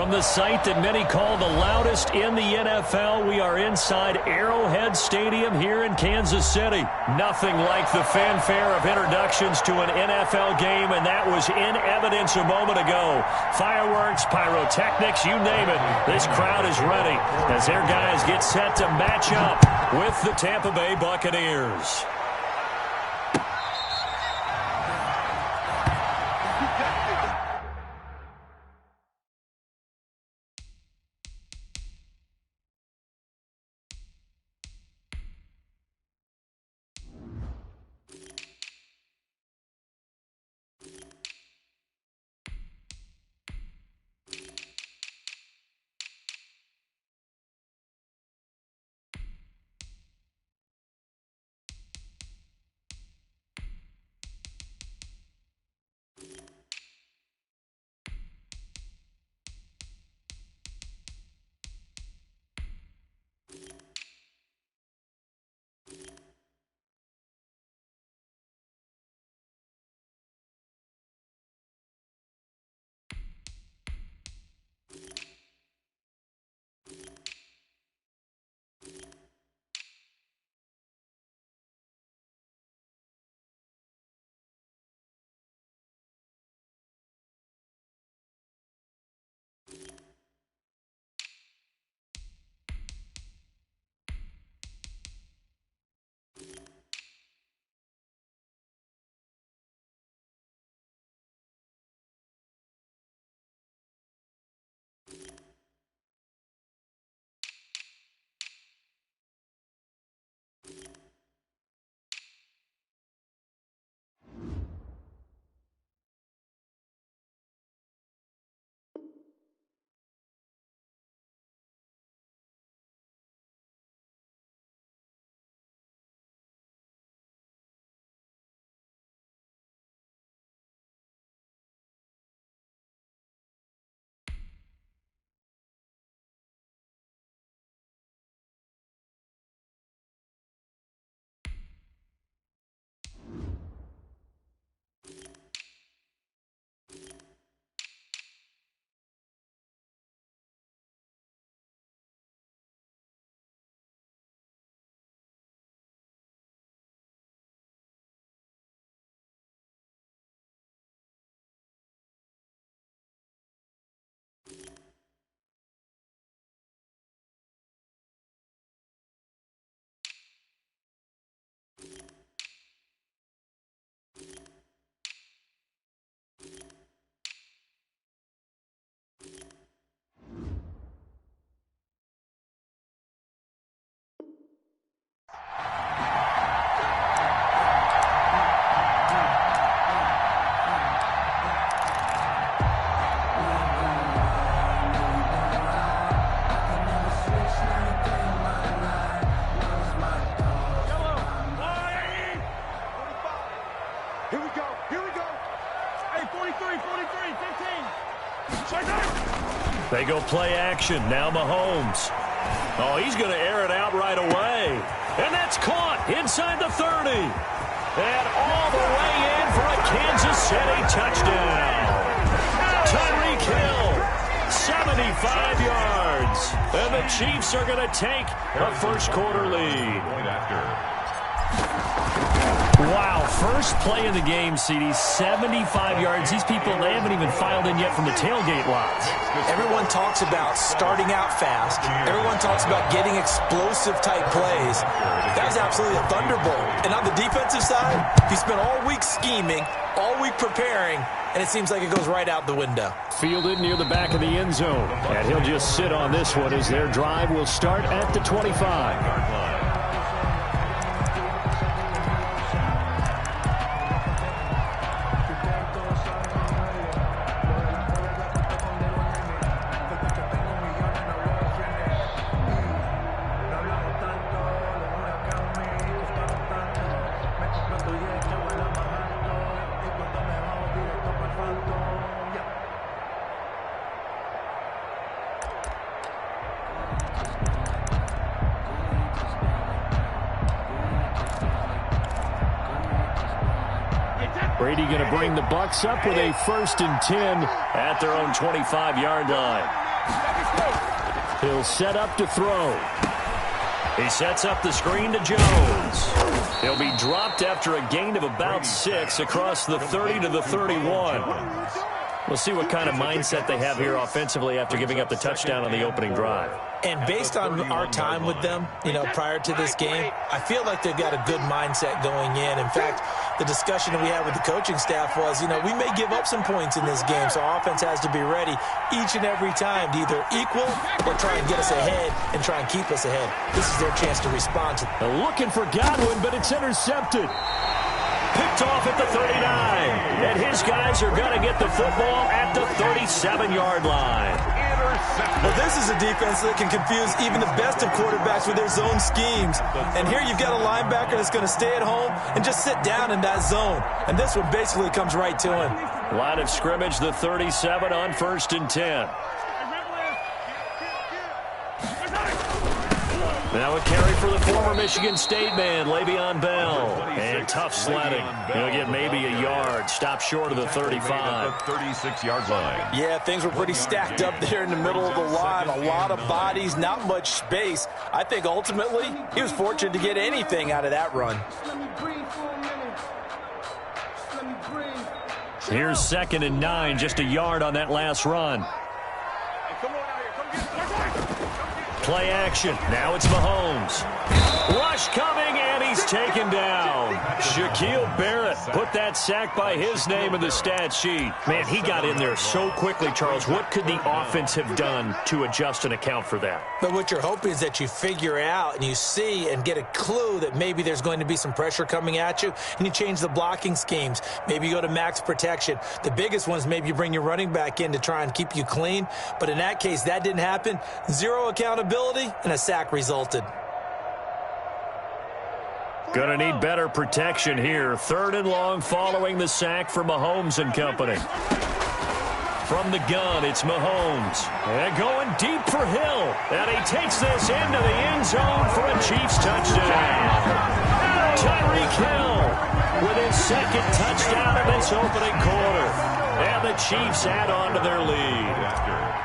From the site that many call the loudest in the NFL, we are inside Arrowhead Stadium here in Kansas City. Nothing like the fanfare of introductions to an NFL game, and that was in evidence a moment ago. Fireworks, pyrotechnics, you name it. This crowd is ready as their guys get set to match up with the Tampa Bay Buccaneers. They go play action. Now Mahomes. Oh, he's going to air it out right away. And that's caught inside the 30. And all the way in for a Kansas City touchdown. Tyreek Hill, 75 yards. And the Chiefs are going to take a first-quarter lead. Wow, first play of the game, CD, 75 yards. These people, they haven't even filed in yet from the tailgate lots. Everyone talks about starting out fast. Everyone talks about getting explosive-type plays. That was absolutely a thunderbolt. And on the defensive side, he spent all week scheming, all week preparing, and it seems like it goes right out the window. Fielded near the back of the end zone. And he'll just sit on this one as their drive will start at the 25-yard line. Brady going to bring the Bucs up with a 1st and 10 at their own 25-yard line. He'll set up to throw. He sets up the screen to Jones. He'll be dropped after a gain of about 6 across the 30 to the 31. We'll see what kind of mindset they have here offensively after giving up the touchdown on the opening drive. And based on our time with them, prior to this game, I feel like they've got a good mindset going in. In fact, the discussion that we had with the coaching staff was, we may give up some points in this game, so offense has to be ready each and every time to either equal or try and get us ahead and try and keep us ahead. This is their chance to respond to. Looking for Godwin, but it's intercepted. Picked off at the 39. And his guys are going to get the football at the 37-yard line. Well, this is a defense that can confuse even the best of quarterbacks with their zone schemes. And here you've got a linebacker that's going to stay at home and just sit down in that zone. And this one basically comes right to him. Line of scrimmage, the 37 on 1st and 10. Now a carry for the former Michigan State man, Le'Veon Bell. And tough sledding. He'll get maybe a yard. Stop short of the 35. 36-yard line. Yeah, things were pretty stacked up there in the middle of the line. A lot of bodies, not much space. I think ultimately he was fortunate to get anything out of that run. Here's 2nd and 9, just a yard on that last run. Play action. Now it's Mahomes. Rush coming, and he's taken down. Shaquille Barrett put that sack by his name in the stat sheet. Man, he got in there so quickly, Charles. What could the offense have done to adjust and account for that? But what you're hoping is that you figure out and you see and get a clue that maybe there's going to be some pressure coming at you, and you change the blocking schemes. Maybe you go to max protection. The biggest one is maybe you bring your running back in to try and keep you clean. But in that case, that didn't happen. Zero accountability, and a sack resulted. Going to need better protection here. 3rd and long following the sack for Mahomes and company. From the gun, it's Mahomes. And going deep for Hill. And he takes this into the end zone for a Chiefs touchdown. Tyreek Hill with his 2nd touchdown in this opening quarter. And the Chiefs add on to their lead.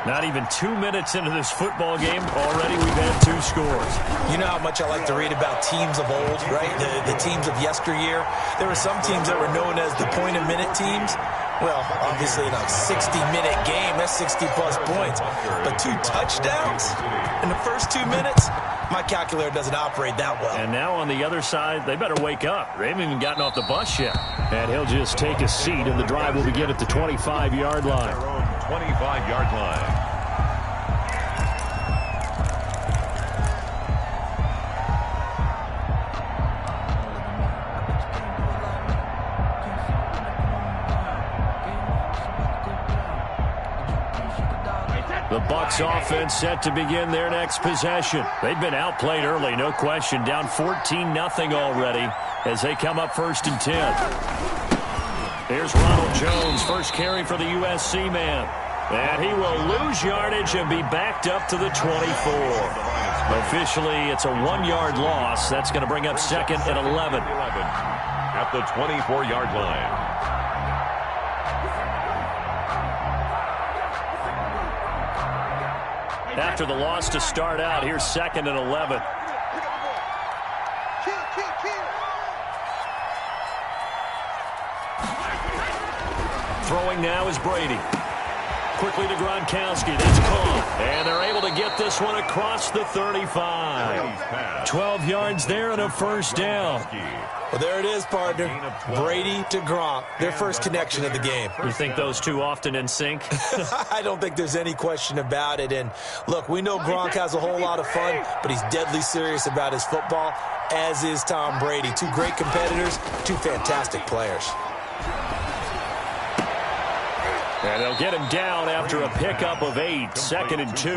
Not even 2 minutes into this football game, already we've had 2 scores. You know how much I like to read about teams of old, right? The teams of yesteryear. There were some teams that were known as the point-a-minute teams. Well, obviously in a 60-minute game, that's 60-plus points. But 2 touchdowns in the first 2 minutes? My calculator doesn't operate that well. And now on the other side, they better wake up. They haven't even gotten off the bus yet. And he'll just take a seat, and the drive will begin at the 25-yard line. 25-yard line. The Bucs offense set to begin their next possession. They've been outplayed early, no question. Down 14-0 already as they come up 1st and 10. Here's Ronald Jones, first carry for the USC man. And he will lose yardage and be backed up to the 24. Officially, it's a 1-yard loss. That's going to bring up 2nd and 11. At the 24-yard line. After the loss to start out, here's 2nd and 11. Throwing now is Brady. Quickly to Gronkowski. That's caught. And they're able to get this one across the 35. 12 yards there and a first down. Well, there it is, partner. Brady to Gronk, their first connection of the game. You think those two often in sync? I don't think there's any question about it. And, look, we know Gronk has a whole lot of fun, but he's deadly serious about his football, as is Tom Brady. 2 great competitors, 2 fantastic players. And they'll get him down after a pickup of 8, 2nd and 2.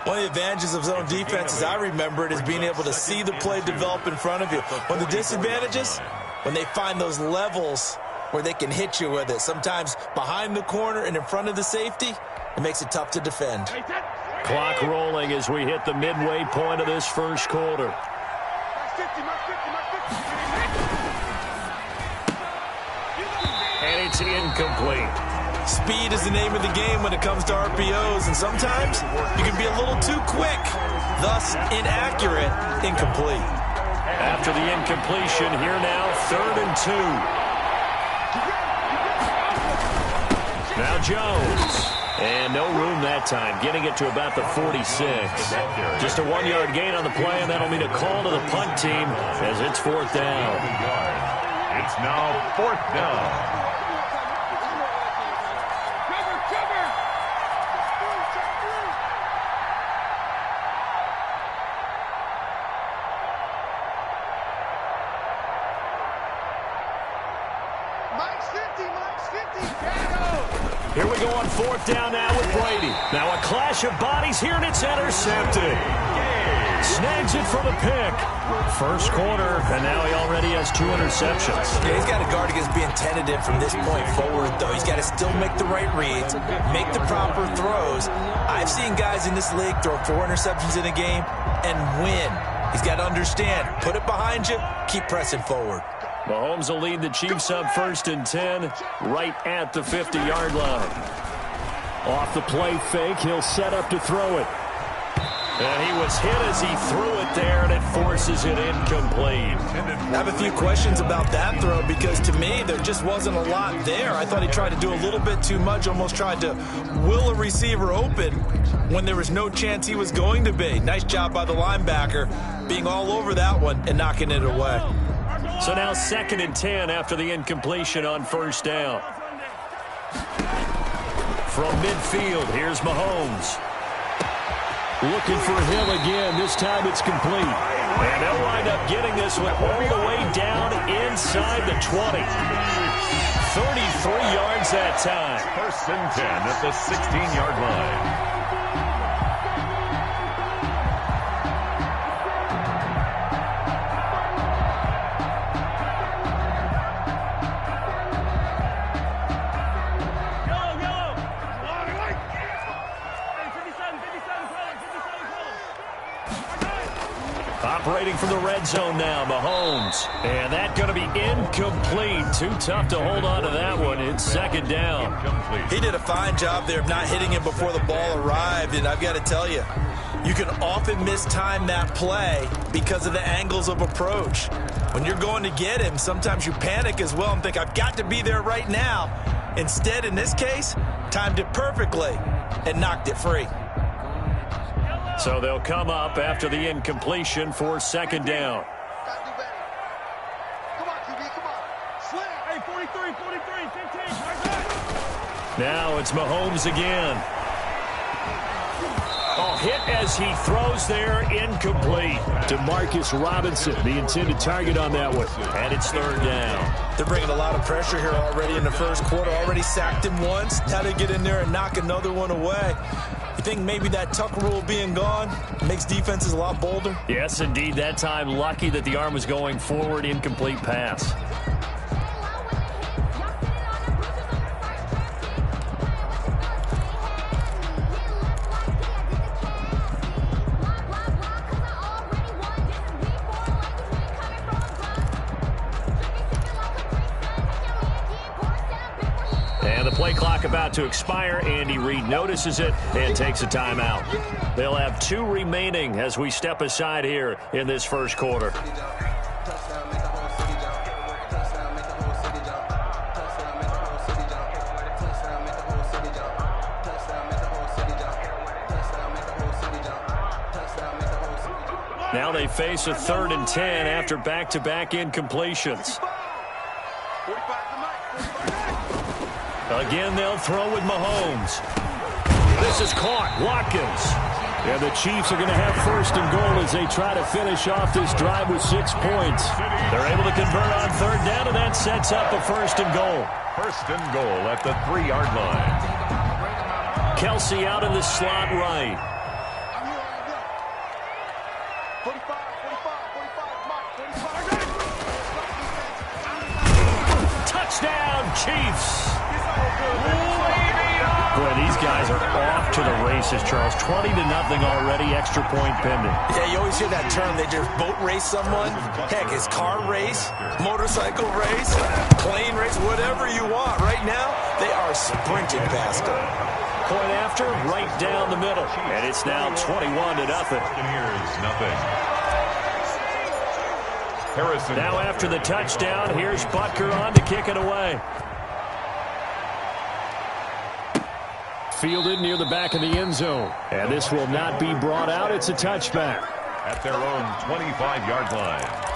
One of the advantages of zone defense, as I remember it, is being able to see the play develop in front of you. One of the disadvantages, when they find those levels where they can hit you with it, sometimes behind the corner and in front of the safety, it makes it tough to defend. Clock rolling as we hit the midway point of this first quarter. And it's incomplete. Speed is the name of the game when it comes to RPOs, and sometimes you can be a little too quick, thus inaccurate, incomplete. After the incompletion, here now, 3rd and 2. Now Jones. And no room that time, getting it to about the 46. Just a 1-yard gain on the play, and that'll mean a call to the punt team as it's 4th down. It's now 4th down. Here we go on 4th down now with Brady. Now a clash of bodies here, and it's intercepted. Snags it for the pick. First quarter, and now he already has 2 interceptions. Yeah, he's got to guard against being tentative from this point forward, though. He's got to still make the right reads, make the proper throws. I've seen guys in this league throw 4 interceptions in a game and win. He's got to understand, put it behind you, keep pressing forward. Mahomes will lead the Chiefs up 1st and 10, right at the 50-yard line. Off the play fake, he'll set up to throw it. And he was hit as he threw it there, and it forces it incomplete. I have a few questions about that throw because, to me, there just wasn't a lot there. I thought he tried to do a little bit too much, almost tried to will a receiver open when there was no chance he was going to be. Nice job by the linebacker being all over that one and knocking it away. So now 2nd and 10 after the incompletion on 1st down. From midfield, here's Mahomes. Looking for Hill again. This time it's complete. And they'll wind up getting this one all the way down inside the 20. 33 yards that time. 1st and 10 at the 16-yard line. Operating from the red zone now, Mahomes. And that's going to be incomplete. Too tough to hold on to that one. It's 2nd down. He did a fine job there of not hitting him before the ball arrived, and I've got to tell you, you can often mistime that play because of the angles of approach. When you're going to get him, sometimes you panic as well and think, I've got to be there right now. Instead, in this case, timed it perfectly and knocked it free. So they'll come up after the incompletion for 2nd down. Now it's Mahomes again. Oh, hit as he throws there, incomplete. Demarcus Robinson, the intended target on that one. And it's 3rd down. They're bringing a lot of pressure here already in the first quarter. Already sacked him once. Now they get in there and knock another one away. You think maybe that tuck rule being gone makes defenses a lot bolder? Yes, indeed. That time, lucky that the arm was going forward, incomplete pass. And the play clock about to expire. Andy Reid notices it and takes a timeout. They'll have 2 remaining as we step aside here in this first quarter. Now they face a 3rd and 10 after back-to-back incompletions. Again, they'll throw with Mahomes. This is caught. Watkins. And the Chiefs are going to have 1st and goal as they try to finish off this drive with 6 points. They're able to convert on 3rd down, and that sets up a 1st and goal. 1st and goal at the 3-yard line. Kelsey out in the slot right. Touchdown, Chiefs. Boy, these guys are off to the races, Charles. 20-0 already, extra point pending. Yeah, you always hear that term. They just boat race someone. Heck, it's car race, motorcycle race, plane race, whatever you want. Right now, They are sprinting past him. Point after, right down the middle. And it's now 21-0. Here's nothing. Harrison. Now after the touchdown, here's Butker on to kick it away. Fielded near the back of the end zone. And this will not be brought out. It's a touchback. At their own 25-yard line.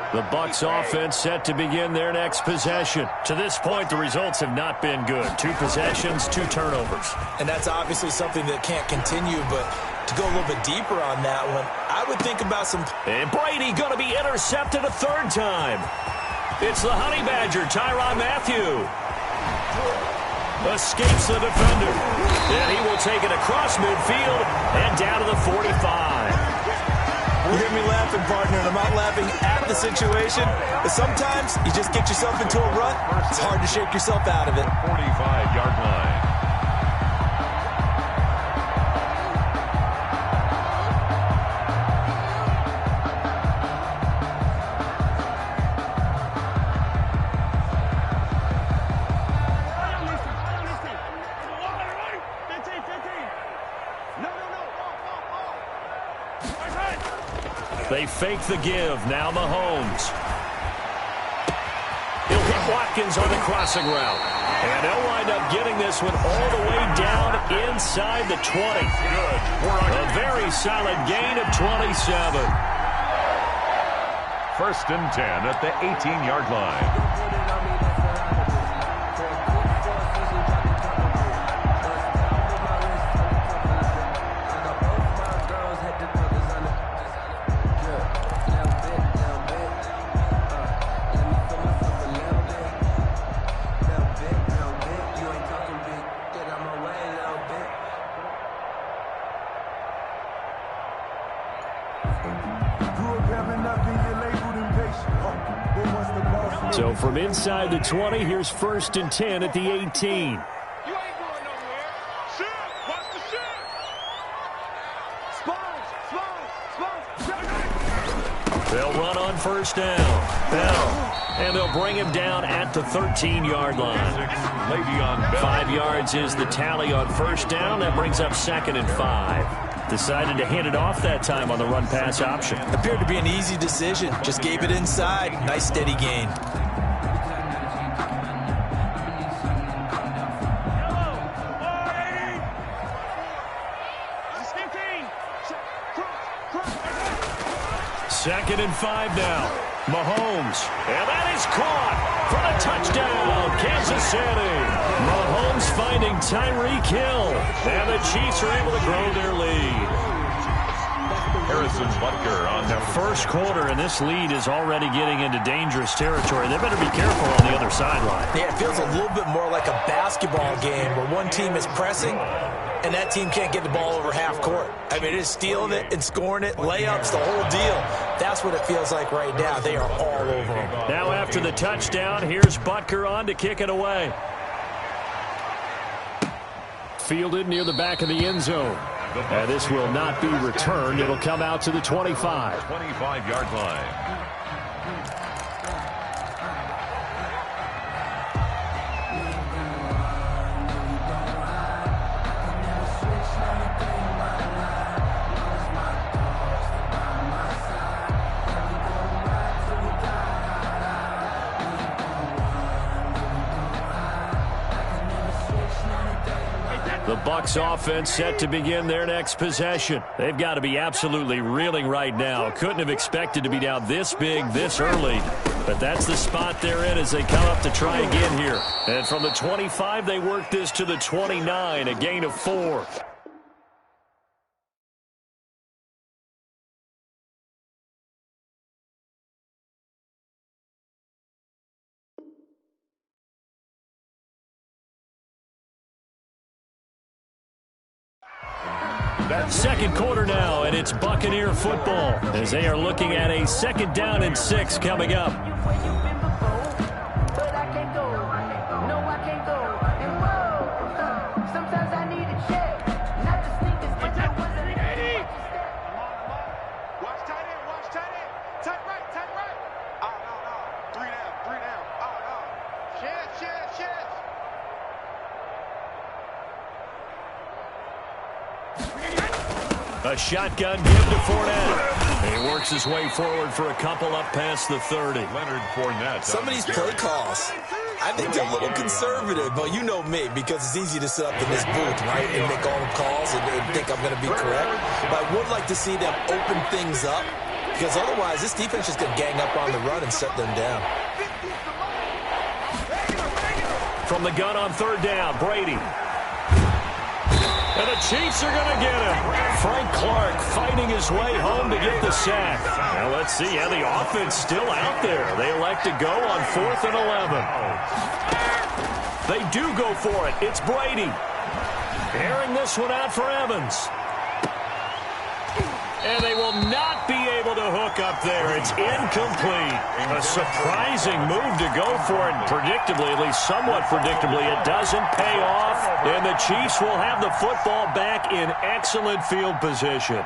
The Bucs offense set to begin their next possession. To this point, the results have not been good. 2 possessions, 2 turnovers. And that's obviously something that can't continue, but to go a little bit deeper on that one, I would think about some... And Brady going to be intercepted a 3rd time. It's the Honey Badger, Tyrann Mathieu. Escapes the defender. And he will take it across midfield and down to the 45. You hear me laughing, partner, and I'm not laughing at the situation, but sometimes you just get yourself into a rut. It's hard to shake yourself out of it. 45-yard line. They fake the give. Now Mahomes. He'll hit Watkins on the crossing route. And they'll wind up getting this one all the way down inside the 20. Good. A very solid gain of 27. 1st and 10 at the 18-yard line. So from inside the 20, here's 1st and 10 at the 18. You ain't going nowhere. Shit, watch the shit. Sponge. They'll run on 1st down. Bell. And they'll bring him down at the 13-yard line. Le'Veon Bell. 5 yards is the tally on 1st down. That brings up 2nd and 5. Decided to hand it off that time on the run-pass option. Appeared to be an easy decision. Just gave it inside. Nice steady gain. Second and 5 now. Mahomes. And that is caught for the touchdown, Kansas City. Mahomes finding Tyreek Hill. And the Chiefs are able to grow their lead. Harrison Butker on the 1st quarter, and this lead is already getting into dangerous territory. They better be careful on the other sideline. Yeah, it feels a little bit more like a basketball game where one team is pressing and that team can't get the ball over half court. I mean, it is stealing it and scoring it, layups, the whole deal. That's what it feels like right now. They are all over them. Now after the touchdown, here's Butker on to kick it away. Fielded near the back of the end zone. And this will not be returned. It'll come out to the 25. 25-yard line. The Bucs offense set to begin their next possession. They've got to be absolutely reeling right now. Couldn't have expected to be down this big, this early. But that's the spot they're in as they come up to try again here. And from the 25, they work this to the 29, a gain of 4. Second quarter now, and it's Buccaneer football as they are looking at a 2nd down and 6 coming up. Watch tight end. A shotgun give to Fournette. He works his way forward for a couple up past the 30. Leonard Fournette. Some of these play calls, I think they're a little conservative, but you know me, because it's easy to sit up in this booth, right, and make all the calls and think I'm going to be correct. But I would like to see them open things up, because otherwise this defense is going to gang up on the run and shut them down. From the gun on third down, Brady. And the Chiefs are going to get him. Frank Clark fighting his way home to get the sack. Now let's see. Yeah, the offense still out there. They elect to go on 4th and 11. They do go for it. It's Brady. Airing this one out for Evans. And they will not be able to hook up there. It's incomplete. A surprising move to go for it. Predictably, at least somewhat predictably, it doesn't pay off. And the Chiefs will have the football back in excellent field position.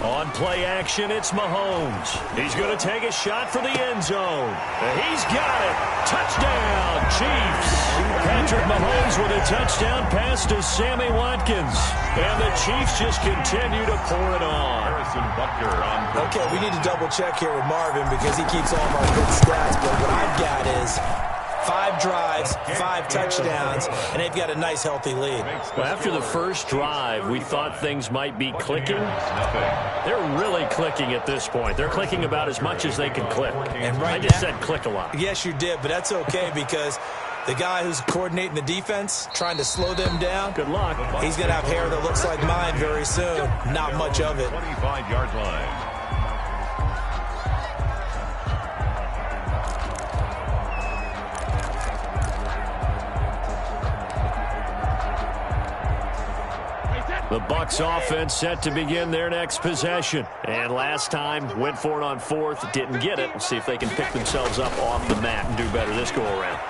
On play action, it's Mahomes. He's going to take a shot for the end zone. He's got it. Touchdown, Chiefs. Patrick Mahomes with a touchdown pass to Sammy Watkins. And the Chiefs just continue to pour it on. Okay, we need to double check here with Marvin because he keeps all of our good stats. But what I've got is 5 drives, 5 touchdowns, and they've got a nice, healthy lead. Well, after the first drive, we thought things might be clicking. They're really clicking at this point. They're clicking about as much as they can click. And right I just said click a lot. Yes, you did, but that's okay because the guy who's coordinating the defense, trying to slow them down, good luck. He's going to have hair that looks like mine very soon. Not much of it. 25-yard line. The Bucs offense set to begin their next possession. And last time, went for it on 4th, didn't get it. We'll see if they can pick themselves up off the mat and do better this go-around.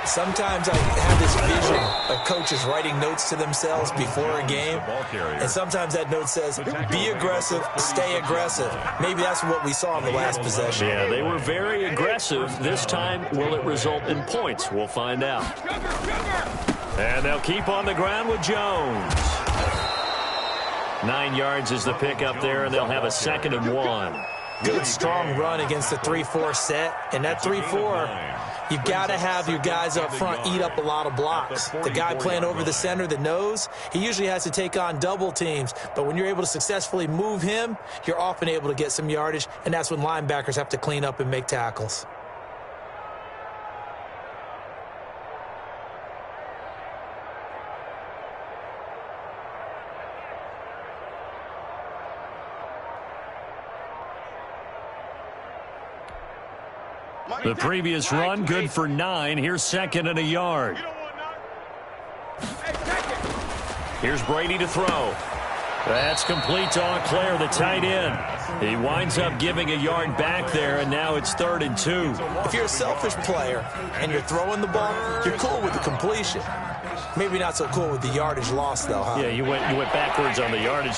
Sometimes I have this vision of coaches writing notes to themselves before a game. And sometimes that note says, be aggressive, stay aggressive. Maybe that's what we saw in the last possession. Yeah, they were very aggressive. This time, will it result in points? We'll find out. And they'll keep on the ground with Jones. 9 yards is the pickup there, and they'll have a 2nd and 1. Good, strong run against the 3-4 set. And that 3-4, you've got to have your guys up front eat up a lot of blocks. The guy playing over the center that knows, he usually has to take on double teams. But when you're able to successfully move him, you're often able to get some yardage, and that's when linebackers have to clean up and make tackles. The previous run, good for 9. Here's 2nd and a yard. Here's Brady to throw. That's complete to Auclair, the tight end. He winds up giving a yard back there, and now it's 3rd and 2. If you're a selfish player and you're throwing the ball, you're cool with the completion. Maybe not so cool with the yardage loss, though, huh? Yeah, you went backwards on the yardage.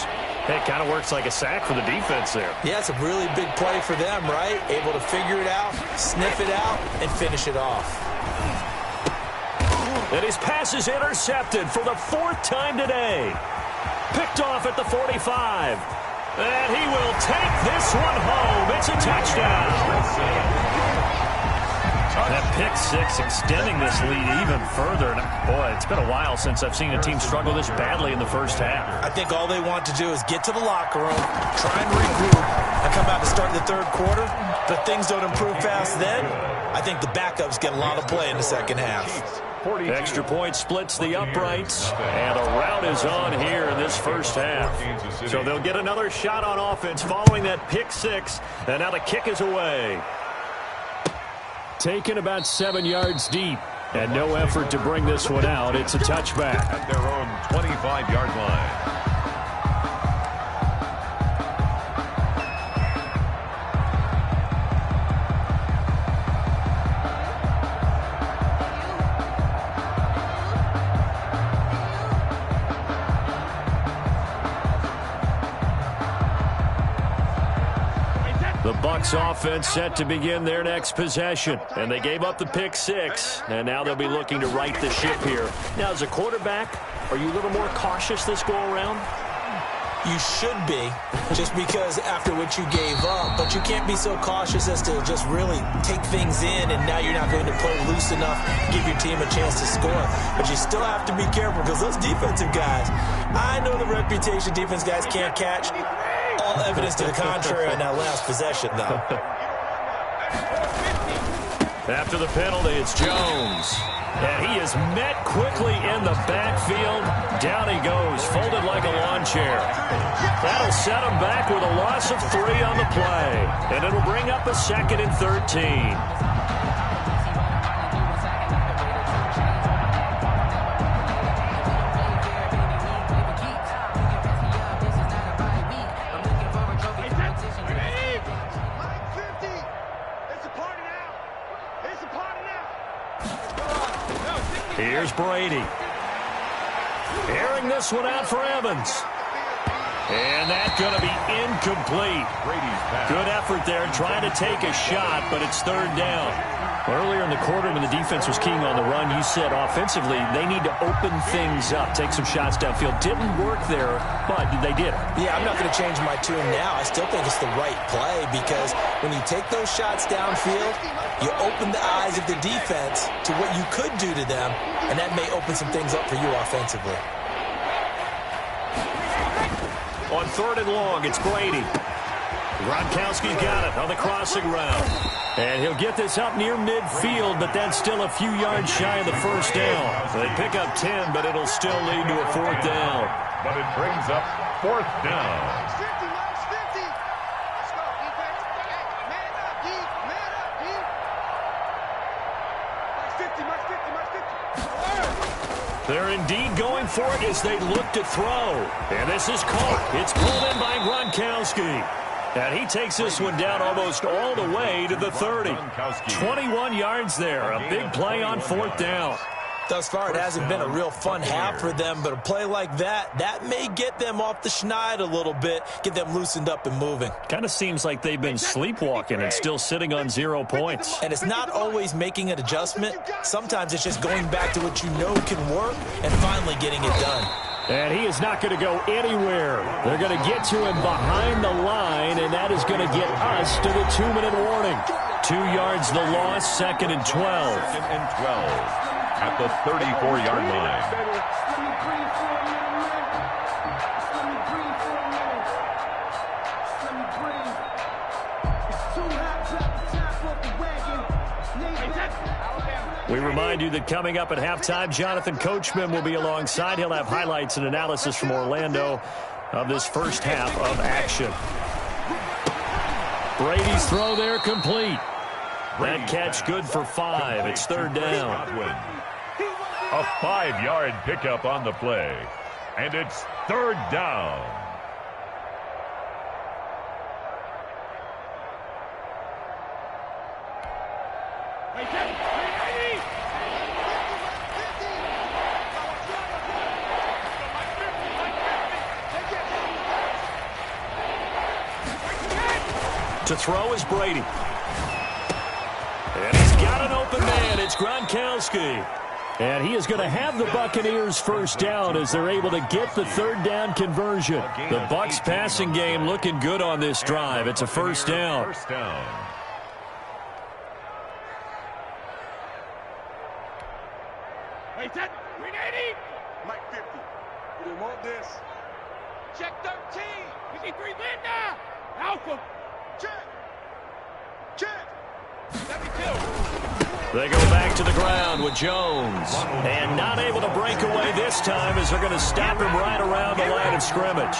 It kind of works like a sack for the defense there. Yeah, it's a really big play for them, right? Able to figure it out, sniff it out, and finish it off. And his pass is intercepted for the 4th time today. Picked off at the 45. And he will take this one home. It's a touchdown. That pick 6 extending this lead even further. And boy, it's been a while since I've seen a team struggle this badly in the first half. I think all they want to do is get to the locker room, try and regroup, and come out to start the 3rd quarter. But if things don't improve fast then, I think the backups get a lot of play in the 2nd half. Extra point splits the uprights, and a rout is on here in this first half. So they'll get another shot on offense following that pick 6, and now the kick is away. Taken about 7 yards deep, and no effort to bring this one out. It's a touchback. At their own 25-yard line. The Bucs offense set to begin their next possession. And they gave up the pick 6. And now they'll be looking to right the ship here. Now, as a quarterback, are you a little more cautious this go-around? You should be, just because after what you gave up. But you can't be so cautious as to just really take things in, and now you're not going to play loose enough to give your team a chance to score. But you still have to be careful because those defensive guys, I know the reputation defense guys can't catch. All evidence to the contrary on that last possession, though. After the penalty, it's Jones. And he is met quickly in the backfield. Down he goes, folded like a lawn chair. That'll set him back with a loss of 3 on the play. And it'll bring up a 2nd and 13. Here's Brady. Airing this one out for Evans. And that's going to be incomplete. Good effort there trying to take a shot, but it's 3rd down. Earlier in the quarter when the defense was keying on the run, you said offensively they need to open things up, take some shots downfield. Didn't work there, but they did. Yeah, I'm not going to change my tune now. I still think it's the right play because when you take those shots downfield, you open the eyes of the defense to what you could do to them, and that may open some things up for you offensively. On 3rd and long, it's Brady. Gronkowski's got it on the crossing route. And he'll get this up near midfield, but that's still a few yards shy of the 1st down. They pick up 10, but it'll still lead to a 4th down. But it brings up 4th down. They're indeed going for it as they look to throw. And this is caught. It's pulled in by Gronkowski. And he takes this one down almost all the way to the 30. 21 yards there. A big play on 4th down. Thus far, it hasn't been a real fun half for them, but a play like that may get them off the schneid a little bit, get them loosened up and moving. Kind of seems like they've been sleepwalking and still sitting on 0 points. And it's not always making an adjustment. Sometimes it's just going back to what you know can work and finally getting it done. And he is not going to go anywhere. They're going to get to him behind the line, and that is going to get us to the 2-minute warning. 2 yards the loss, 2nd and 12. 2nd and 12 at the 34-yard line. We remind you that coming up at halftime, Jonathan Coachman will be alongside. He'll have highlights and analysis from Orlando of this first half of action. Brady's throw there complete. That catch good for 5. It's 3rd down. A 5-yard pickup on the play. And it's 3rd down. To throw is Brady. And he's got an open man. It's Gronkowski. And he is going to have the Buccaneers first down as they're able to get the 3rd down conversion. The Bucs passing game looking good on this drive. It's a 1st down. Hey, set. 380. Mike 50. You didn't want this. Check 13. 53 Linda. Alpha. Check. Check. 72. They go back to the ground with Jones. And not able to break away this time as they're going to stop him right around the line of scrimmage.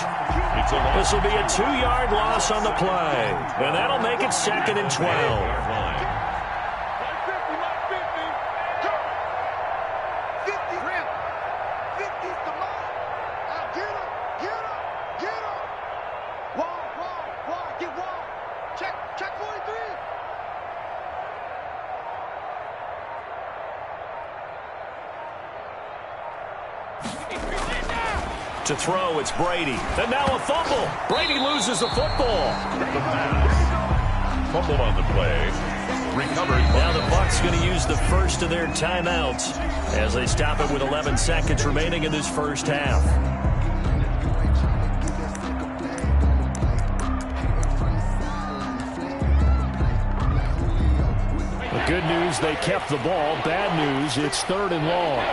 This will be a 2-yard loss on the play. And that'll make it 2nd and 12. To throw, it's Brady. And now a fumble. Brady loses the football. Fumble on the play. Recovered. Now the Bucs going to use the first of their timeouts as they stop it with 11 seconds remaining in this first half. The good news, they kept the ball. Bad news, it's 3rd and long.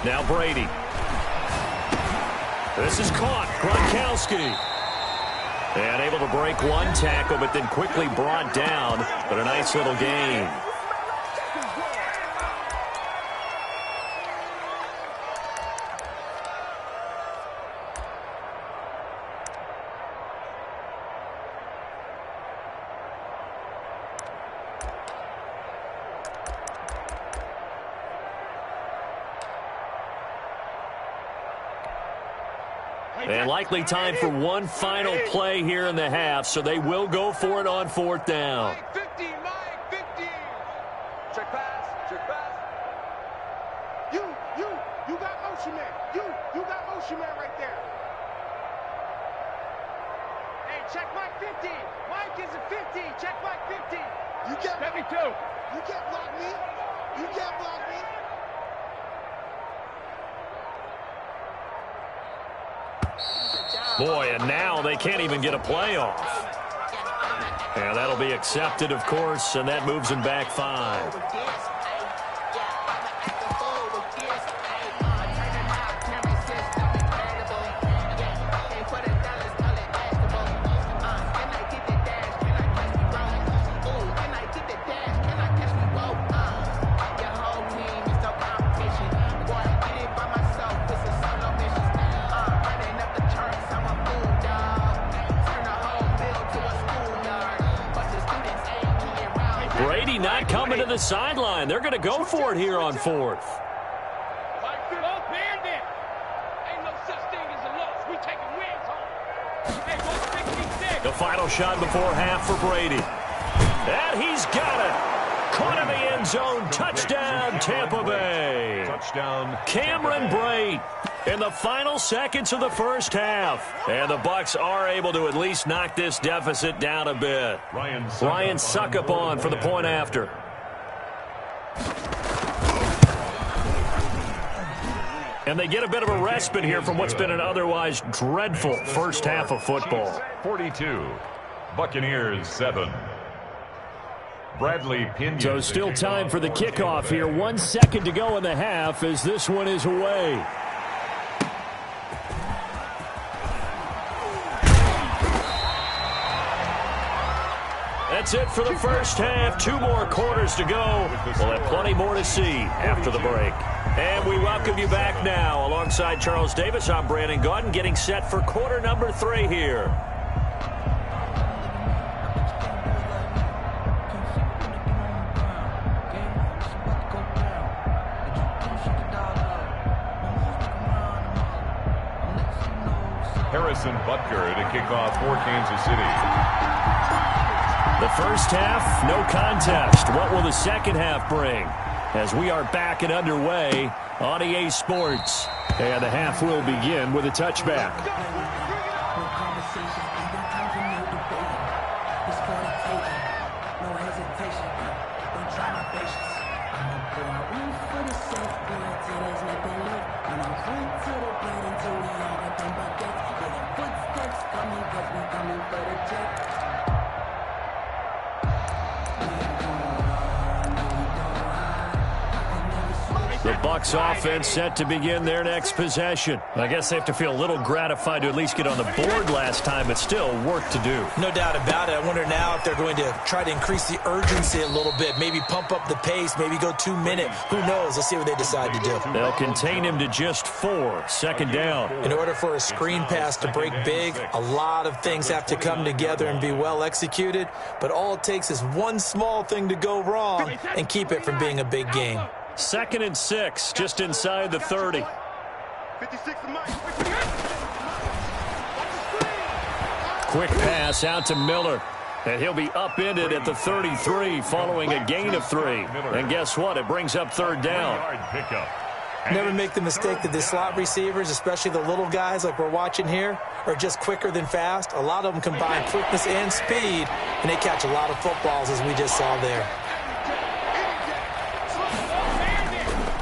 Now Brady. This is caught. Gronkowski. And able to break one tackle, but then quickly brought down. But a nice little gain. And likely time for one final play here in the half, so they will go for it on 4th down. Mike 50, Mike 50. Check pass, check pass. You got motion man. You got motion man right there. Hey, check Mike 50. Mike is a 50. Check Mike 50. You can't. 72. You can't block me. You can't block me. Boy, and now they can't even get a play off. And that'll be accepted, of course, and that moves them back 5. Brady not coming to the sideline. They're going to go for it here on 4th. The final shot before half for Brady. And he's got it. Caught in the end zone. Touchdown, Tampa Bay. Touchdown. Cameron Brate in the final seconds of the first half. And the Bucs are able to at least knock this deficit down a bit. Ryan Suckup on for the point after. And they get a bit of a respite here from what's been an otherwise dreadful first half of football. 42. Buccaneers 7. Bradley Pinion. So still time for the kickoff here. 1 second to go in the half as this one is away. That's it for the first half. 2 more quarters to go. We'll have plenty more to see after the break. And we welcome you back now. Alongside Charles Davis, I'm Brandon Gaudin, getting set for quarter number 3 here. Harrison Butker to kick off for Kansas City. The first half, no contest. What will the second half bring? As we are back and underway on EA Sports. And the half will begin with a touchback. The Bucs offense set to begin their next possession. I guess they have to feel a little gratified to at least get on the board last time, but still work to do. No doubt about it. I wonder now if they're going to try to increase the urgency a little bit, maybe pump up the pace, maybe go 2 minute. Who knows? Let's see what they decide to do. They'll contain him to just 4. Second down. In order for a screen pass to break big, a lot of things have to come together and be well executed, but all it takes is one small thing to go wrong and keep it from being a big game. 2nd and 6, just inside the 30. 56 to Mike. Quick pass out to Miller. And he'll be upended at the 33 following a gain of 3. And guess what? It brings up 3rd down. Never make the mistake that the slot receivers, especially the little guys like we're watching here, are just quicker than fast. A lot of them combine quickness and speed, and they catch a lot of footballs, as we just saw there.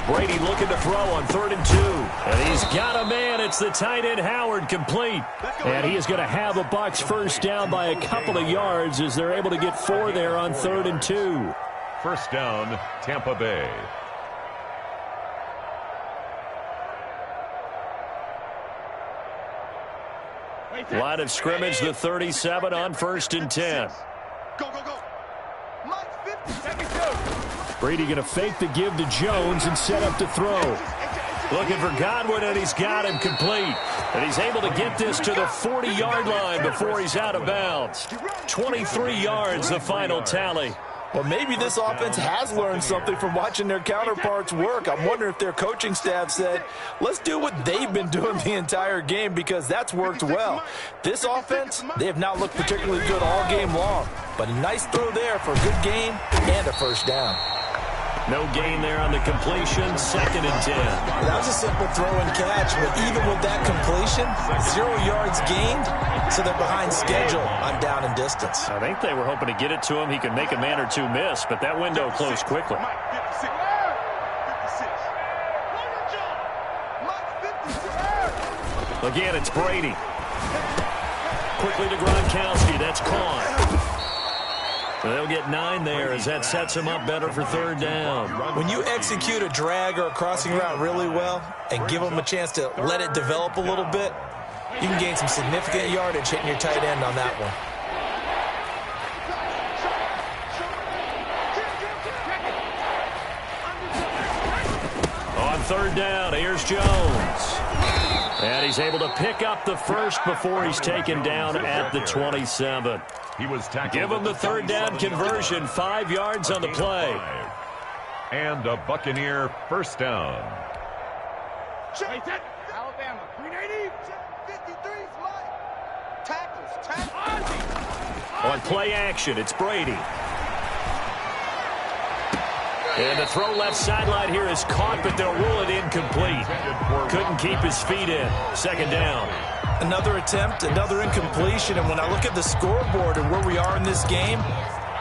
Brady looking to throw on 3rd and 2. And he's got a man. It's the tight end Howard, complete. And he is going to have a Bucs first down by a couple of yards as they're able to get 4 there on 3rd and 2. First down, Tampa Bay. Line of scrimmage, the 37 on 1st and 10. Go, go, go. Mike 50. Brady going to fake the give to Jones and set up to throw. Looking for Godwin, and he's got him complete. And he's able to get this to the 40-yard line before he's out of bounds. 23 yards, the final tally. Well, maybe this offense has learned something from watching their counterparts work. I'm wondering if their coaching staff said, let's do what they've been doing the entire game, because that's worked well. This offense, they have not looked particularly good all game long. But a nice throw there for a good game and a first down. No gain there on the completion, 2nd and 10. That was a simple throw and catch, but even with that completion, 0 yards gained, so they're behind schedule on down and distance. I think they were hoping to get it to him. He could make a man or two miss, but that window closed quickly. Again, it's Brady. Quickly to Gronkowski. That's caught. They'll get 9 there as that sets him up better for 3rd down. When you execute a drag or a crossing route really well and give them a chance to let it develop a little bit, you can gain some significant yardage hitting your tight end on that one. On 3rd down, here's Jones. And he's able to pick up the first before he's taken down at the 27. He was tackled. Give him the 3rd down conversion, 5 yards on the play. And a Buccaneer first down. Alabama, 380, 53, tackles. On play action, it's Brady. And the throw left sideline here is caught, but they'll rule it incomplete. Couldn't keep his feet in. 2nd down. Another attempt, another incompletion, and when I look at the scoreboard and where we are in this game,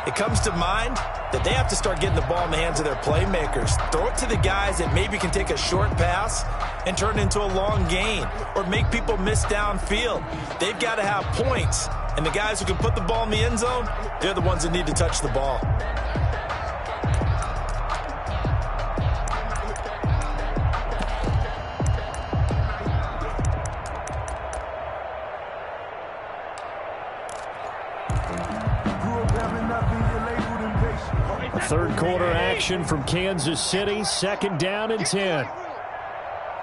it comes to mind that they have to start getting the ball in the hands of their playmakers. Throw it to the guys that maybe can take a short pass and turn it into a long gain or make people miss downfield. They've got to have points, and the guys who can put the ball in the end zone, they're the ones that need to touch the ball. Third quarter action from Kansas City. 2nd down and 10.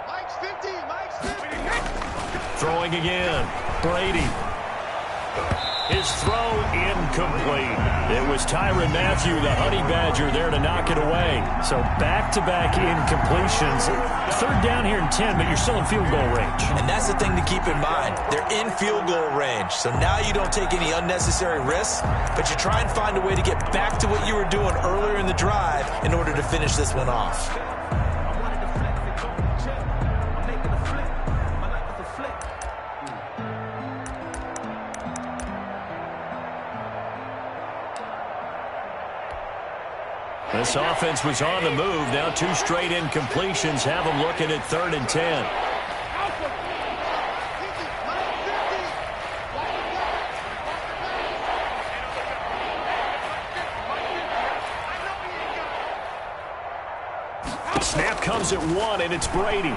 Mike's 50, Mike's 50. Throwing again. Brady. His throw incomplete. It was Tyrann Mathieu, the Honey Badger, there to knock it away. So back-to-back incompletions. 3rd down here in 10, but you're still in field goal range. And that's the thing to keep in mind. They're in field goal range. So now you don't take any unnecessary risks, but you try and find a way to get back to what you were doing earlier in the drive in order to finish this one off. This offense was on the move. Now 2 straight incompletions have them looking at 3rd and 10. Snap Handoff comes at 1, and it's Brady.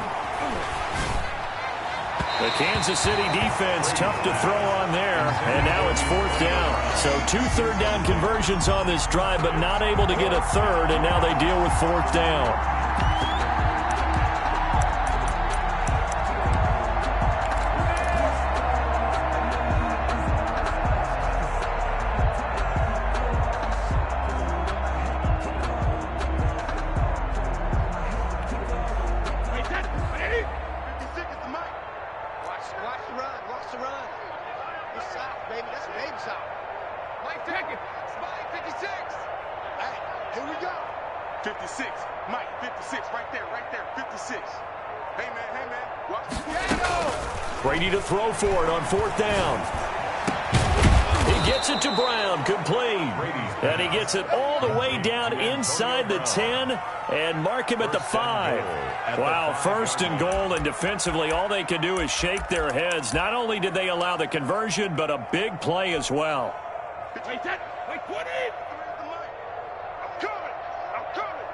The Kansas City defense tough to throw on there, and now it's 4th down. So 2 third-down conversions on this drive, but not able to get a third, and now they deal with 4th down. Brady to throw for it on 4th down. He gets it to Brown, complete. And he gets it all the way down inside the 10 and mark him at the 5. Wow, 1st and goal, and defensively all they can do is shake their heads. Not only did they allow the conversion, but a big play as well. Wait, that, wait, what is? I'm coming. I'm coming.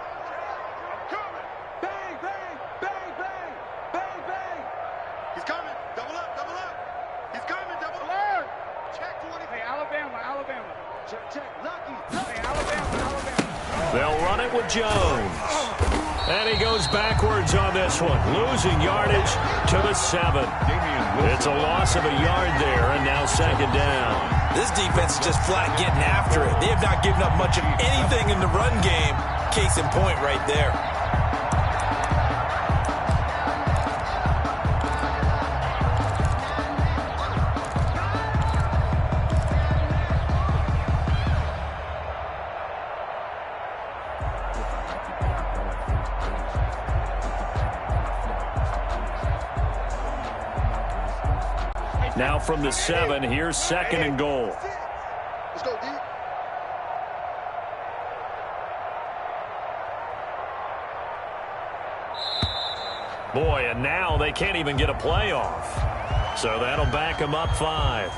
I'm coming. Bang, bang, bang, bang, bang, bang. He's coming. Double up, double up. He's coming, double up. Check 20. Hey, Alabama, Alabama. Check, check. Lucky. Hey, Alabama, Alabama. They'll run it with Jones. And he goes backwards on this one, losing yardage to the 7. It's a loss of a yard there, and now 2nd down. This defense is just flat getting after it. They have not given up much of anything in the run game. Case in point right there. Now from the 7, here's 2nd and goal. Let's go, D. Boy, and now they can't even get a play off. So that'll back them up 5.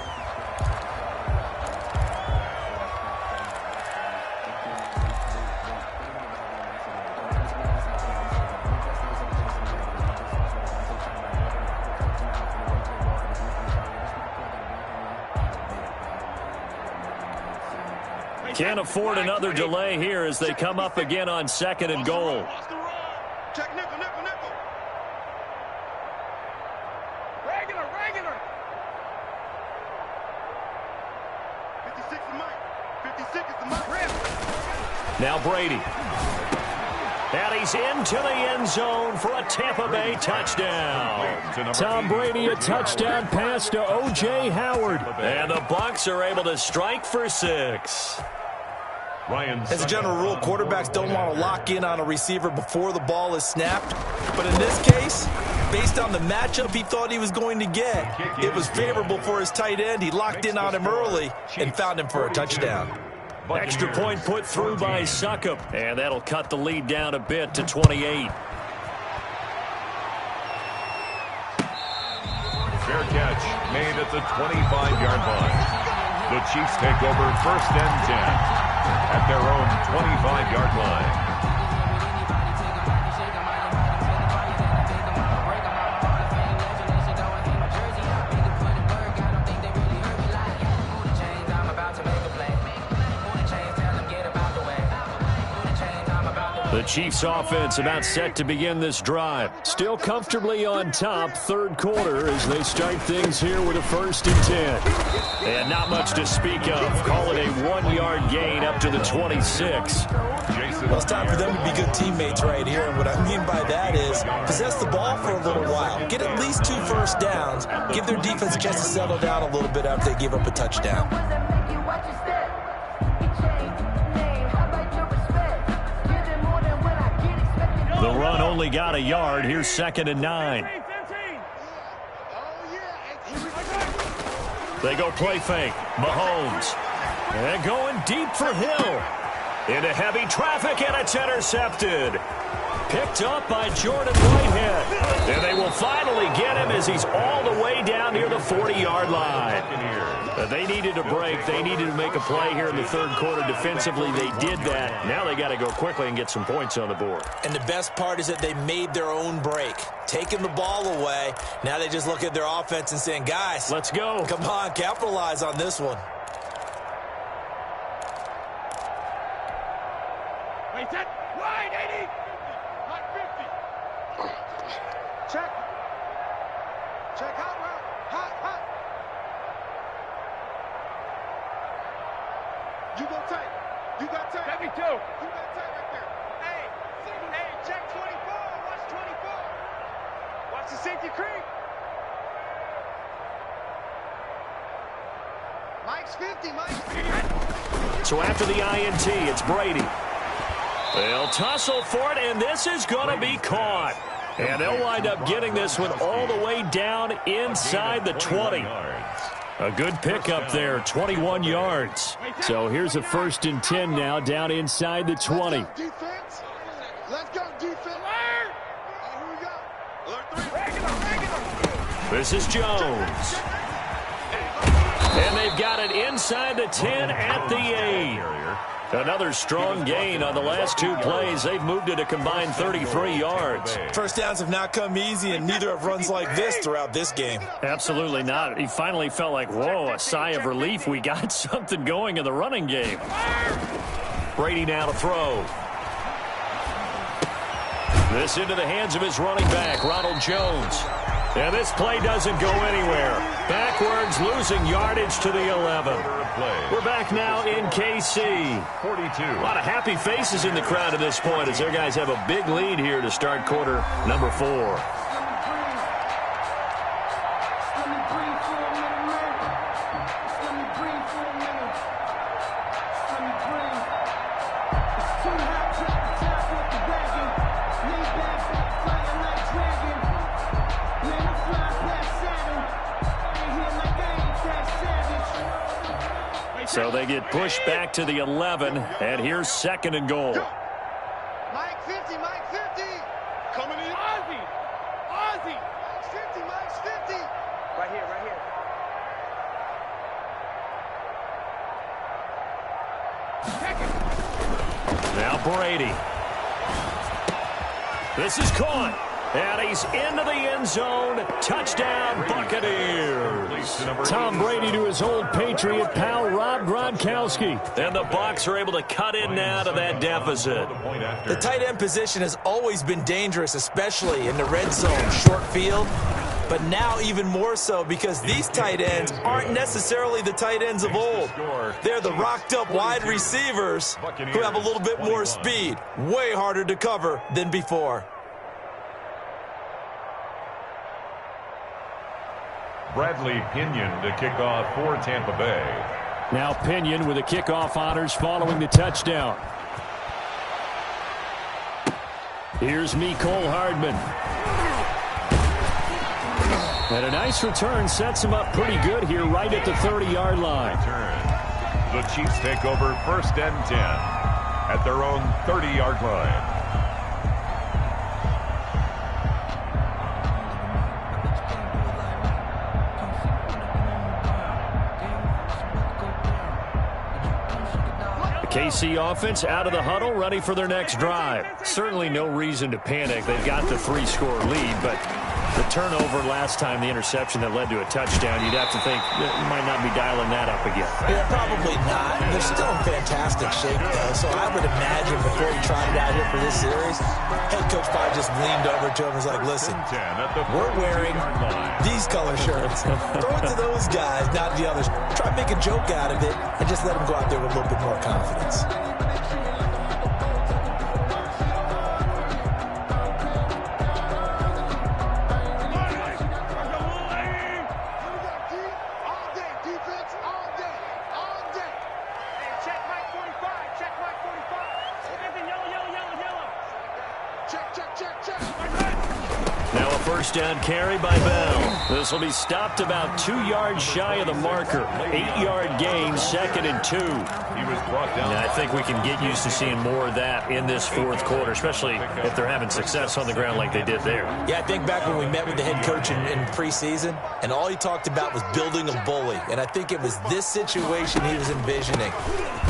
Can't afford another delay here as they come up again on 2nd and goal. Check nickel, nickel, nickel. Regular, regular. 56 is Mike. 56 is the Mike. Now Brady. And he's into the end zone for a Tampa Bay touchdown. Tom Brady, a touchdown pass to O.J. Howard. And the Bucs are able to strike for 6. As a general rule, quarterbacks don't want to lock in on a receiver before the ball is snapped. But in this case, based on the matchup he thought he was going to get, it was favorable for his tight end. He locked in on him early and found him for a touchdown. Extra point put through by Succop, and that'll cut the lead down a bit to 28. Fair catch made at the 25-yard line. The Chiefs take over 1st and 10 at their own 25-yard line. The Chiefs offense about set to begin this drive. Still comfortably on top, 3rd quarter as they start things here with a 1st and 10. And not much to speak of. Call it a 1-yard gain up to the 26. Well, it's time for them to be good teammates right here. And what I mean by that is possess the ball for a little while. Get at least 2 first downs. Give their defense a chance to settle down a little bit after they give up a touchdown. The run only got a yard. Here's 2nd and 9. They go play fake. Mahomes. And going deep for Hill. Into heavy traffic, and it's intercepted. Picked up by Jordan Whitehead. And they will finally get him as he's all the way down near the 40-yard line. They needed a break. They needed to make a play here in the third quarter. Defensively, they did that. Now they got to go quickly and get some points on the board. And the best part is that they made their own break. Taking the ball away. Now they just look at their offense and saying, guys, let's go. Come on, capitalize on this one. Wait, that wide 80. Hot 50. Check. Check hot route. Hot. You go tight. You got tight. Let me too. You got tight right there. Hey, check 24. Watch 24. Watch the safety creep. Mike's 50. So after the INT, it's Brady. They'll tussle for it, and this is going to be caught. And they'll wind up getting this one all the way down inside the 20. A good pickup there, 21 yards. So here's a 1st and 10 now, down inside the 20. Let's go, defense. Let's go, defense. This is Jones. And they've got it inside the 10 at the 8. Another strong gain on the last 2 plays. They've moved it a combined 33 yards. First downs have not come easy, and neither have runs like this throughout this game. Absolutely not. He finally felt like, whoa, a sigh of relief. We got something going in the running game. Brady now to throw. This into the hands of his running back, Ronald Jones. And this play doesn't go anywhere. Backwards, losing yardage to the 11. We're back now in KC. 42. A lot of happy faces in the crowd at this point as their guys have a big lead here to start quarter number 4. So they get pushed back to the 11, and here's 2nd and goal. Mike 50. Coming in. Ozzy. Mike's 50. Right here. Now Brady. This is caught. And he's into the end zone. Touchdown, Buccaneers. Tom Brady to his old Patriot pal, Rob Gronkowski. And the Bucs are able to cut in now to that deficit. The tight end position has always been dangerous, especially in the red zone, short field. But now even more so because these tight ends aren't necessarily the tight ends of old. They're the rocked-up wide receivers who have a little bit more speed. Way harder to cover than before. Bradley Pinion to kick off for Tampa Bay. Now Pinion with the kickoff honors following the touchdown. Here's Mecole Hardman. And a nice return sets him up pretty good here right at the 30-yard line. The Chiefs take over 1st and 10 at their own 30-yard line. KC offense out of the huddle, ready for their next drive. Certainly no reason to panic. They've got the 3-score lead, but the turnover last time, the interception that led to a touchdown, you'd have to think you might not be dialing that up again. Yeah, probably not. They're still in fantastic shape, though, so I would imagine before he tried it out here for this series, head coach probably just leaned over to him and was like, listen, we're wearing these color shirts. Throw it to those guys, not the others. Try to make a joke out of it and just let them go out there with a little bit more confidence. first down carry by Bell. This will be stopped about 2 yards shy of the marker. 8-yard gain, 2nd and 2. He was brought down. I think we can get used to seeing more of that in this fourth quarter, especially if they're having success on the ground like they did there. Yeah, I think back when we met with the head coach in preseason, and all he talked about was building a bully. And I think it was this situation he was envisioning.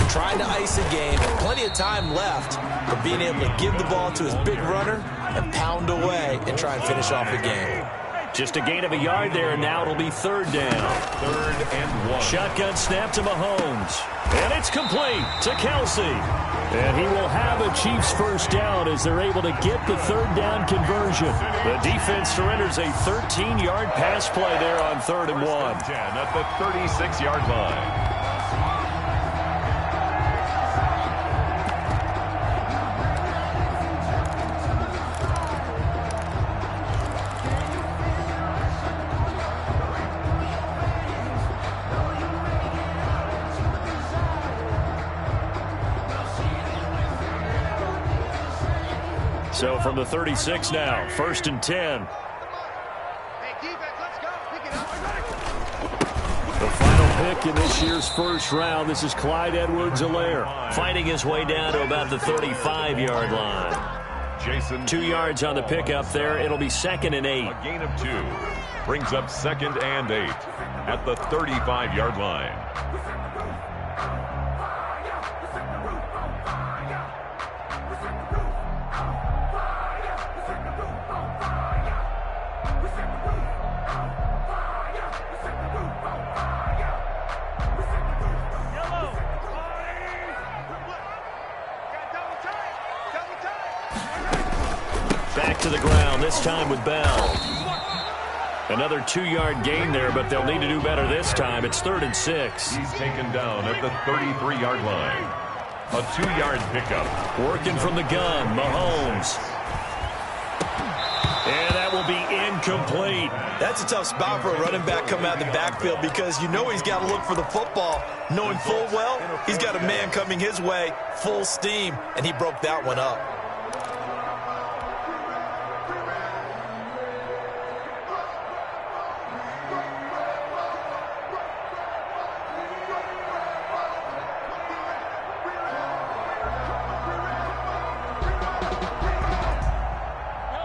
Trying to ice a game, plenty of time left, but being able to give the ball to his big runner and pound away and try and finish off the game. Just a gain of a yard there, and now it'll be 3rd down. 3rd and 1. Shotgun snap to Mahomes. And it's complete to Kelsey. And he will have a Chiefs first down as they're able to get the 3rd down conversion. The defense surrenders a 13-yard pass play there on 3rd and 1. 10 at the 36-yard line. So from the 36 now, 1st and 10. The final pick in this year's first round, this is Clyde Edwards-Helaire, fighting his way down to about the 35-yard line. 2 yards on the pickup there. It'll be 2nd and 8. A gain of 2 brings up 2nd and 8 at the 35-yard line. Back to the ground, this time with Bell. Another 2-yard gain there, but they'll need to do better this time. It's 3rd and 6. He's taken down at the 33-yard line. A 2-yard pickup. Working from the gun, Mahomes. And that will be incomplete. That's a tough spot for a running back coming out of the backfield because you know he's got to look for the football, knowing full well he's got a man coming his way, full steam, and he broke that one up.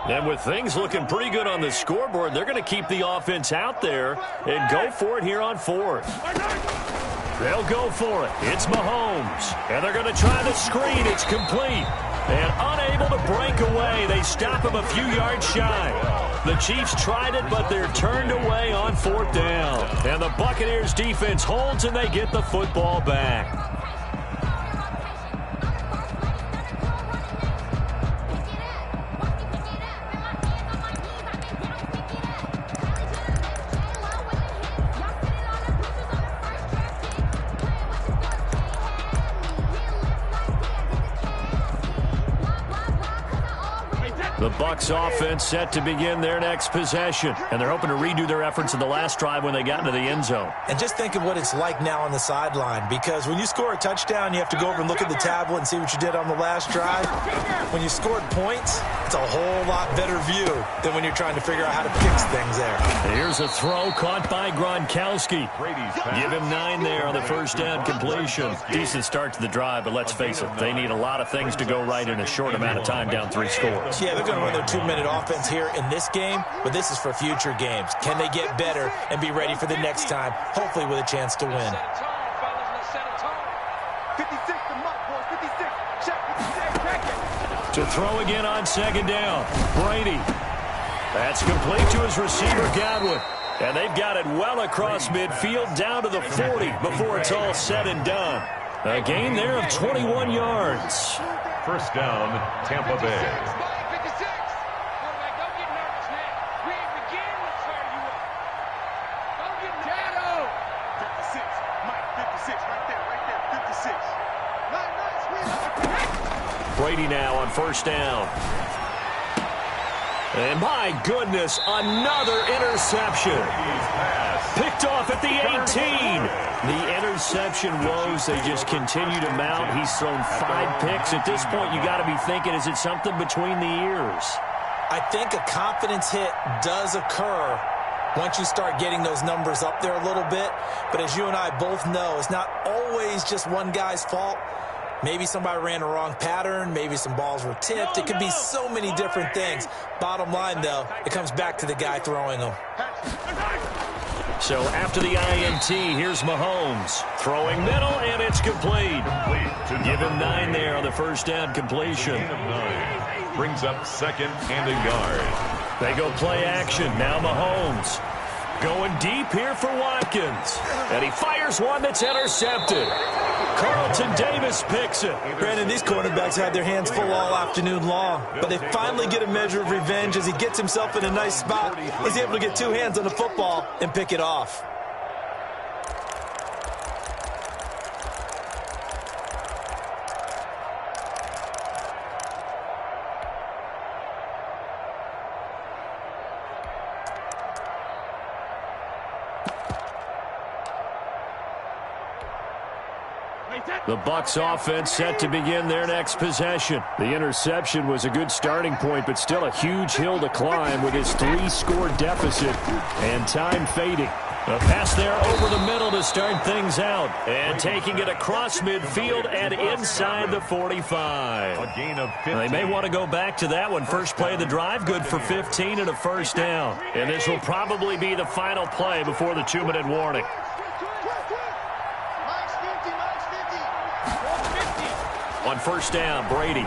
And with things looking pretty good on the scoreboard, they're going to keep the offense out there and go for it here on 4th. They'll go for it. It's Mahomes. And they're going to try the screen. It's complete. And unable to break away. They stop him a few yards shy. The Chiefs tried it, but they're turned away on 4th down. And the Buccaneers defense holds, and they get the football back. The Bucs offense set to begin their next possession, and they're hoping to redo their efforts in the last drive when they got into the end zone. And just think of what it's like now on the sideline, because when you score a touchdown, you have to go over and look at the tablet and see what you did on the last drive. When you scored points, it's a whole lot better view than when you're trying to figure out how to fix things there. Here's a throw caught by Gronkowski. Give him 9 there on the first down completion. Decent start to the drive, but let's face it, they need a lot of things to go right in a short amount of time down 3 scores. Yeah, they're going to run their 2-minute offense here in this game, but this is for future games. Can they get better and be ready for the next time, hopefully with a chance to win? 56 to Mike, boys. 56. Check 56. To throw again on 2nd down. Brady. That's complete to his receiver, Godwin. And they've got it well across midfield down to the 40 before it's all said and done. A gain there of 21 yards. First down, Tampa Bay. Brady now on first down. And my goodness, another interception. Picked off at the 18. The interception woes, they just continue to mount. He's thrown 5 picks. At this point, you got to be thinking, is it something between the ears? I think a confidence hit does occur once you start getting those numbers up there a little bit. But as you and I both know, it's not always just one guy's fault. Maybe somebody ran a wrong pattern. Maybe some balls were tipped. It could be so many different things. Bottom line, though, it comes back to the guy throwing them. So after the INT, here's Mahomes. Throwing middle, and it's complete. Give him 9 there on the first down completion. Brings up second and a yard. They go play action. Now Mahomes. Going deep here for Watkins. And he fires one that's intercepted. Carlton Davis picks it. Brandon, these cornerbacks had their hands full all afternoon long, but they finally get a measure of revenge as he gets himself in a nice spot. He's able to get 2 hands on the football and pick it off. The Bucs offense set to begin their next possession. The interception was a good starting point, but still a huge hill to climb with his 3-score deficit and time fading. A pass there over the middle to start things out. And taking it across midfield and inside the 45. A gain of 15. They may want to go back to that one. First play of the drive, good for 15 and a first down. And this will probably be the final play before the 2-minute warning. On first down, Brady.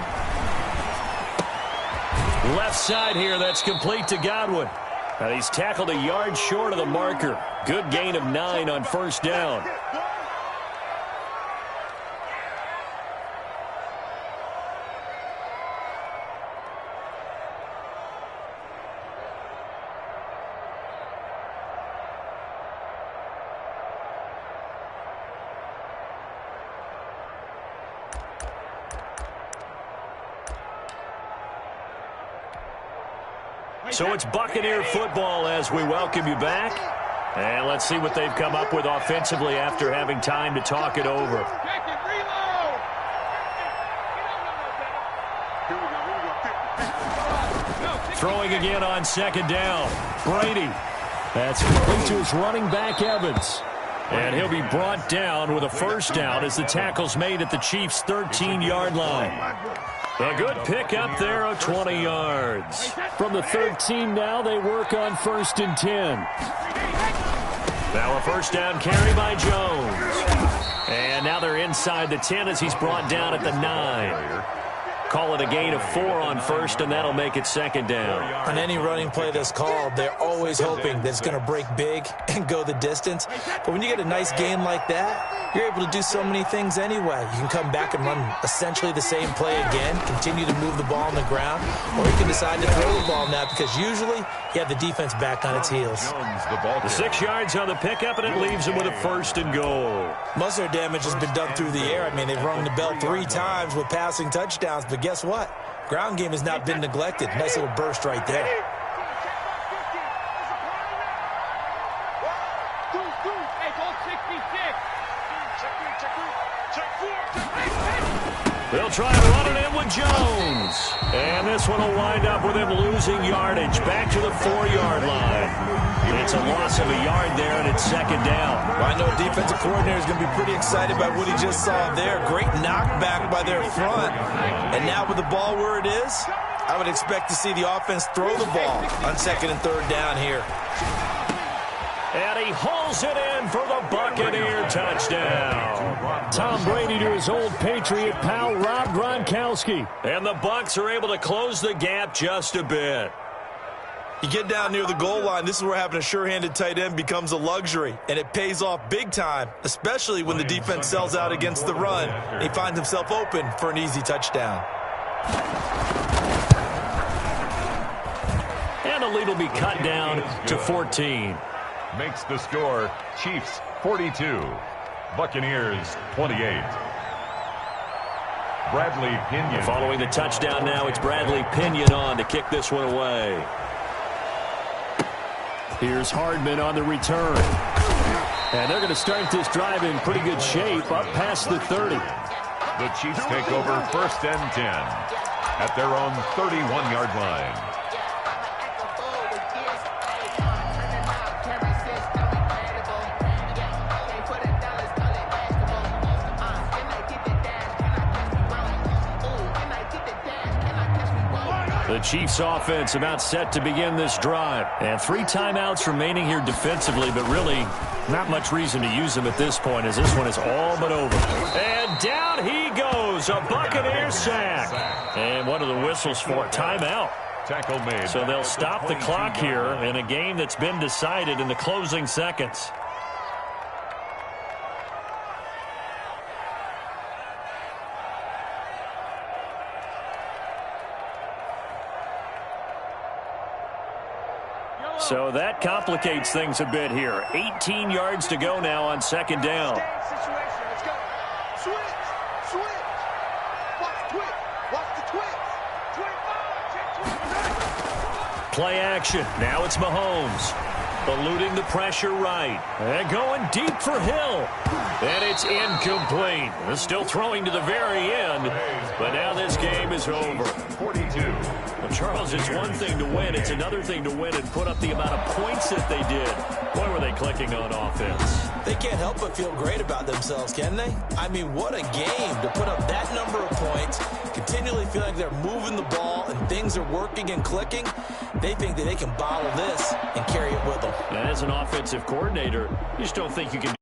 Left side here, that's complete to Godwin. And he's tackled a yard short of the marker. Good gain of 9 on first down. So it's Buccaneer football as we welcome you back. And let's see what they've come up with offensively after having time to talk it over. Throwing again on second down. Brady. That's complete to his running back, Evans. And he'll be brought down with a first down as the tackle's made at the Chiefs' 13-yard line. A good pickup there of 20 yards. From the 13 now, they work on first and 10. Now a first down carry by Jones. And now they're inside the 10 as he's brought down at the 9. Call it a gain of 4 on first, and that'll make it second down. On any running play that's called, they're always hoping that it's going to break big and go the distance. But when you get a nice gain like that, you're able to do so many things anyway. You can come back and run essentially the same play again, continue to move the ball on the ground, or you can decide to throw the ball now because usually you have the defense back on its heels. The 6 yards on the pickup, and it leaves him with a first and goal. Most of their damage has been done through the air. I mean, they've rung the bell 3 times with passing touchdowns, but guess what? Ground game has not been neglected. Nice little burst right there. They'll try and run it in with Jones. And this one will wind up with him losing yardage back to the 4-yard line. It's a loss of a yard there, and it's second down. Well, I know defensive coordinator is going to be pretty excited by what he just saw there. Great knockback by their front. And now with the ball where it is, I would expect to see the offense throw the ball on second and third down here. And he hauls it in for the Buccaneer touchdown. Tom Brady to his old Patriot pal, Rob Gronkowski. And the Bucs are able to close the gap just a bit. You get down near the goal line, this is where having a sure-handed tight end becomes a luxury, and it pays off big time, especially when the defense sells out against the run, and he finds himself open for an easy touchdown. And the lead will be cut down to 14. Makes the score Chiefs 42, Buccaneers 28. Bradley Pinion. Following the touchdown now, it's Bradley Pinion on to kick this one away. Here's Hardman on the return. And they're going to start this drive in pretty good shape up past the 30. The Chiefs take over first and 10 at their own 31-yard line. The Chiefs offense about set to begin this drive. And 3 timeouts remaining here defensively, but really not much reason to use them at this point as this one is all but over. And down he goes, a Buccaneer sack. And what are the whistles for? Timeout. Tackle made. So they'll stop the clock here in a game that's been decided in the closing seconds. So that complicates things a bit here. 18 yards to go now on second down. Let's go. Switch. Watch the twitch. Watch the twitch. Play action. Now it's Mahomes. Eluding the pressure right. And going deep for Hill. And it's incomplete. They're still throwing to the very end. But now this game is over. 42. Well, Charles, it's one thing to win. It's another thing to win and put up the amount of points that they did. Boy, were they clicking on offense. They can't help but feel great about themselves, can they? I mean, what a game to put up that number of points, continually feel like they're moving the ball and things are working and clicking. They think that they can bottle this and carry it with them. And as an offensive coordinator, you just don't think you can